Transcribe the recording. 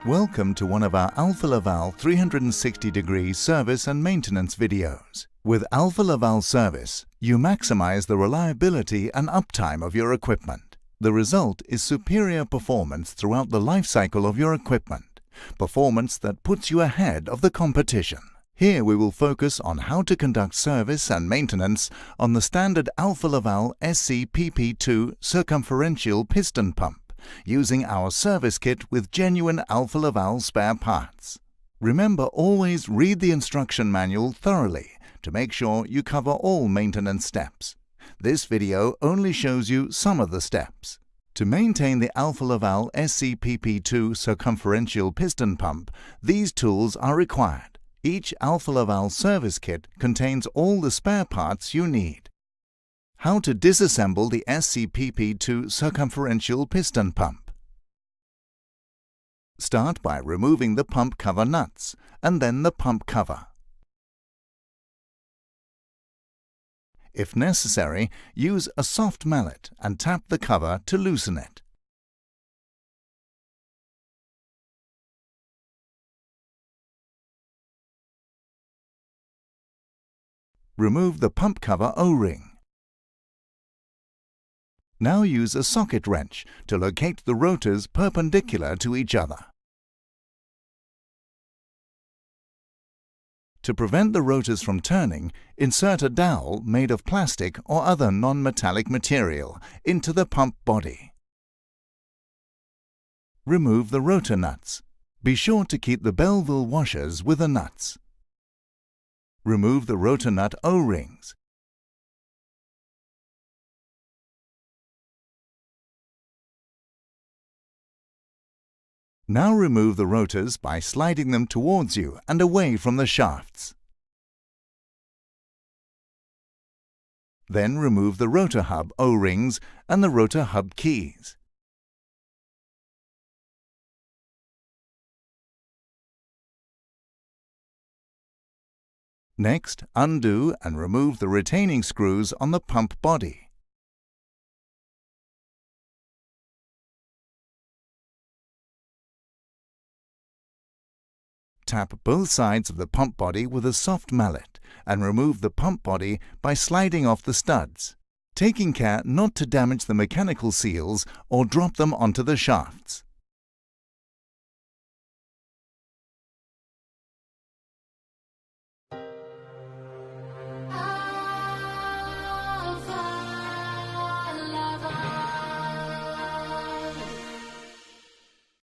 Welcome to one of our Alfa Laval 360-degree service and maintenance videos. With Alfa Laval Service, you maximize the reliability and uptime of your equipment. The result is superior performance throughout the life cycle of your equipment, performance that puts you ahead of the competition. Here we will focus on how to conduct service and maintenance on the standard Alfa Laval SCPP circumferential piston pump, using our service kit with genuine Alfa Laval spare parts. Remember, always read the instruction manual thoroughly to make sure you cover all maintenance steps. This video only shows you some of the steps. To maintain the Alfa Laval SCPP circumferential piston pump, these tools are required. Each Alfa Laval service kit contains all the spare parts you need. How to disassemble the SCPP circumferential piston pump. Start by removing the pump cover nuts and then the pump cover. If necessary, use a soft mallet and tap the cover to loosen it. Remove the pump cover O-ring. Now use a socket wrench to locate the rotors perpendicular to each other. To prevent the rotors from turning, insert a dowel made of plastic or other non-metallic material into the pump body. Remove the rotor nuts. Be sure to keep the Belleville washers with the nuts. Remove the rotor nut O-rings. Now remove the rotors by sliding them towards you and away from the shafts. Then remove the rotor hub O-rings and the rotor hub keys. Next, undo and remove the retaining screws on the pump body. Tap both sides of the pump body with a soft mallet and remove the pump body by sliding off the studs, taking care not to damage the mechanical seals or drop them onto the shafts.